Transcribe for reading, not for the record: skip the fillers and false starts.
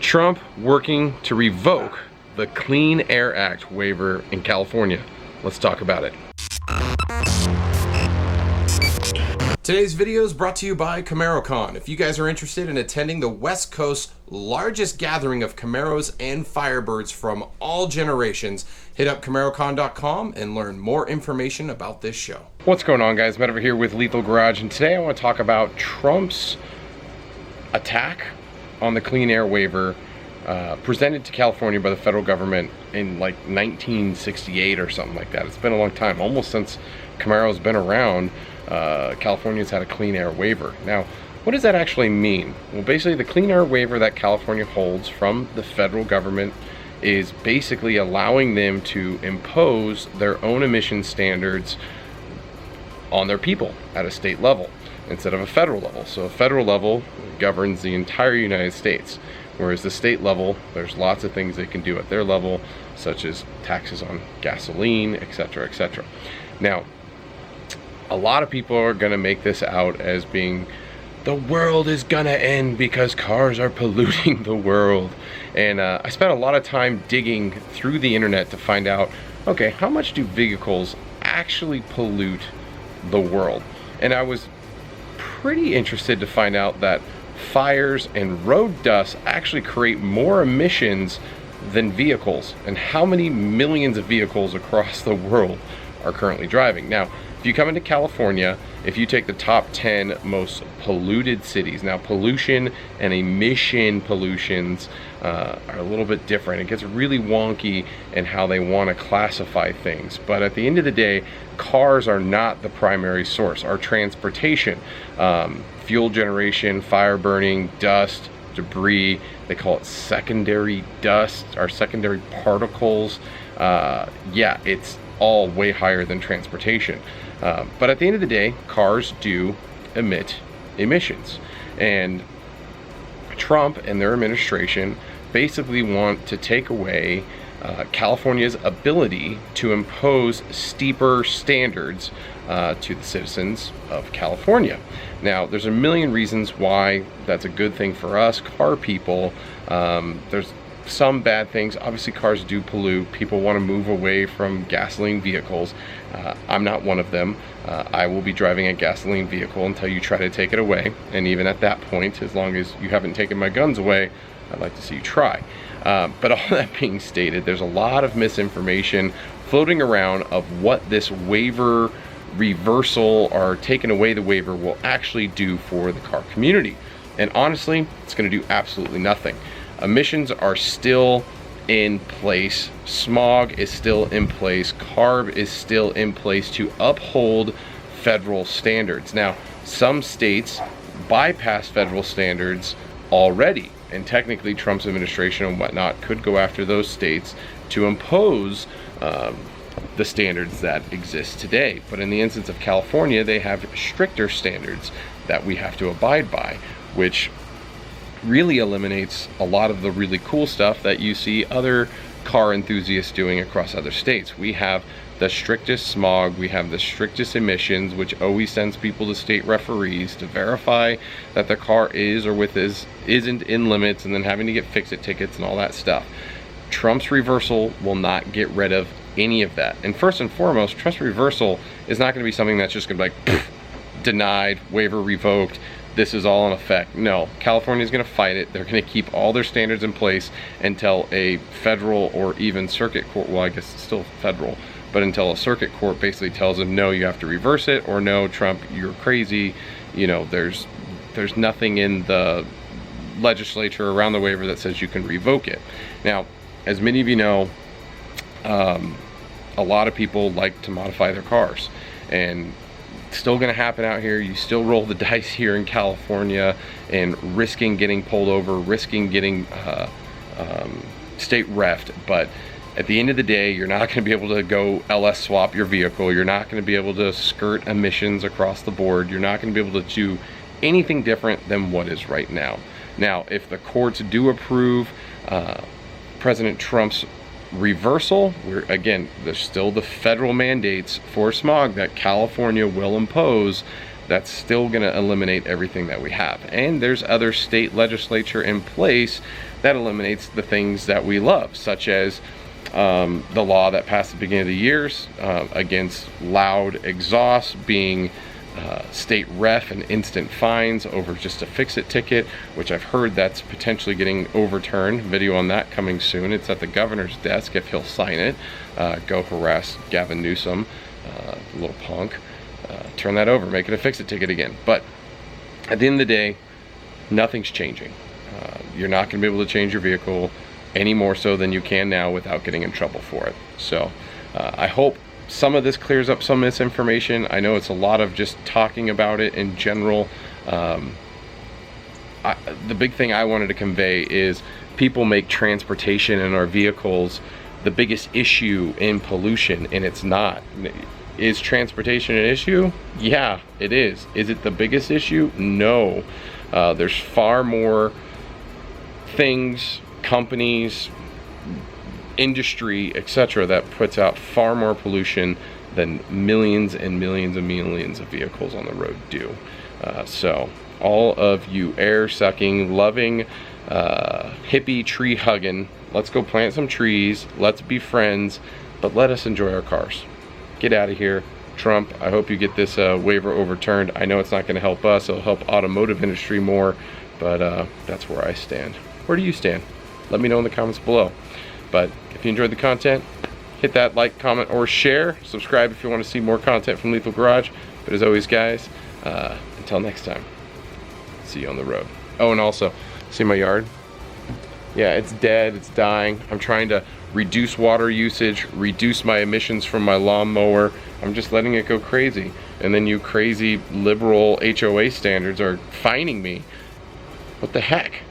Trump working to revoke the Clean Air Act waiver in California. Let's talk about it. Today's video is brought to you by CamaroCon. If you guys are interested in attending the West Coast's largest gathering of Camaros and Firebirds from all generations, hit up CamaroCon.com and learn more information about this show. What's going on, guys? Matt over here with Lethal Garage, and today I want to talk about Trump's attack on the Clean Air waiver presented to California by the federal government in like 1968 or something like that. It's been a long time, almost since Camaro's been around. California's had a clean air waiver. Now, what does that actually mean? Well, basically the clean air waiver that California holds from the federal government is basically allowing them to impose their own emission standards on their people at a state level instead of a federal level. So a federal level governs the entire United States, whereas the state level, there's lots of things they can do at their level, such as taxes on gasoline, etc., etc. Now, a lot of people are going to make this out as being the world is gonna end because cars are polluting the world. And I spent a lot of time digging through the internet to find out, okay, how much do vehicles actually pollute the world? And I was pretty interested to find out that fires and road dust actually create more emissions than vehicles, and how many millions of vehicles across the world are currently driving. Now, if you come into California, if you take the top 10 most polluted cities, now pollution and emission pollutions are a little bit different. It gets really wonky in how they want to classify things. But at the end of the day, cars are not the primary source. Our transportation, fuel generation, fire burning, dust, debris, they call it secondary dust or secondary particles. Yeah, it's all way higher than transportation. But at the end of the day, cars do emit emissions. And Trump and their administration basically want to take away California's ability to impose steeper standards to the citizens of California. Now, there's a million reasons why that's a good thing for us, car people. There's some bad things. Obviously, cars do pollute. People want to move away from gasoline vehicles. I'm not one of them. I will be driving a gasoline vehicle until you try to take it away. And even at that point, as long as you haven't taken my guns away, I'd like to see you try. But all that being stated, there's a lot of misinformation floating around of what this waiver reversal or taking away the waiver will actually do for the car community. And honestly, it's going to do absolutely nothing. Emissions are still in place, smog is still in place, CARB is still in place to uphold federal standards. Now, some states bypass federal standards already, and technically Trump's administration and whatnot could go after those states to impose the standards that exist today. But in the instance of California, they have stricter standards that we have to abide by, which really eliminates a lot of the really cool stuff that you see other car enthusiasts doing across other states. We have the strictest smog, we have the strictest emissions, which always sends people to state referees to verify that their car is or isn't in limits, and then having to get fix-it tickets and all that stuff. Trump's reversal will not get rid of any of that. And first and foremost, Trump's reversal is not going to be something that's just going to be like denied, waiver revoked, this is all in effect. No, California's going to fight it. They're going to keep all their standards in place until a federal or even circuit court, well, I guess it's still federal, but until a circuit court basically tells them, no, you have to reverse it, or no, Trump, you're crazy. You know, there's nothing in the legislature around the waiver that says you can revoke it. Now, as many of you know, a lot of people like to modify their cars, and it's still going to happen out here. You still roll the dice here in California and risking getting pulled over, risking getting state refed. But at the end of the day, you're not going to be able to go LS swap your vehicle. You're not going to be able to skirt emissions across the board. You're not going to be able to do anything different than what is right now. Now, if the courts do approve President Trump's reversal, again, there's still the federal mandates for smog that California will impose. that's still going to eliminate everything that we have. And there's other state legislature in place that eliminates the things that we love, such as the law that passed at the beginning of the years against loud exhaust being state ref and instant fines over just a fix-it ticket, which I've heard that's potentially getting overturned. Video on that coming soon. It's at the governor's desk if he'll sign it. Go harass Gavin Newsom, little punk. Turn that over, make it a fix-it ticket again. But at the end of the day, nothing's changing. You're not going to be able to change your vehicle any more so than you can now without getting in trouble for it. So I hope some of this clears up some misinformation. I know it's a lot of just talking about it in general. The big thing I wanted to convey is people make transportation in our vehicles the biggest issue in pollution, and it's not. Is transportation an issue? Yeah, it is. Is it the biggest issue? No. There's far more things, companies, industry, etc., that puts out far more pollution than millions and millions and millions of vehicles on the road do. So all of you air sucking, loving, hippie tree hugging, let's go plant some trees, let's be friends, but let us enjoy our cars. Get out of here. Trump, I hope you get this waiver overturned. I know it's not going to help us, it'll help automotive industry more, but that's where I stand. Where do you stand? Let me know in the comments below. But if you enjoyed the content, hit that like, comment, or share. Subscribe if you want to see more content from Lethal Garage. But as always, guys, until next time, see you on the road. Oh, and also, see my yard? Yeah, it's dead, it's dying. I'm trying to reduce water usage, reduce my emissions from my lawnmower. I'm just letting it go crazy. And then you crazy liberal HOA standards are fining me. What the heck?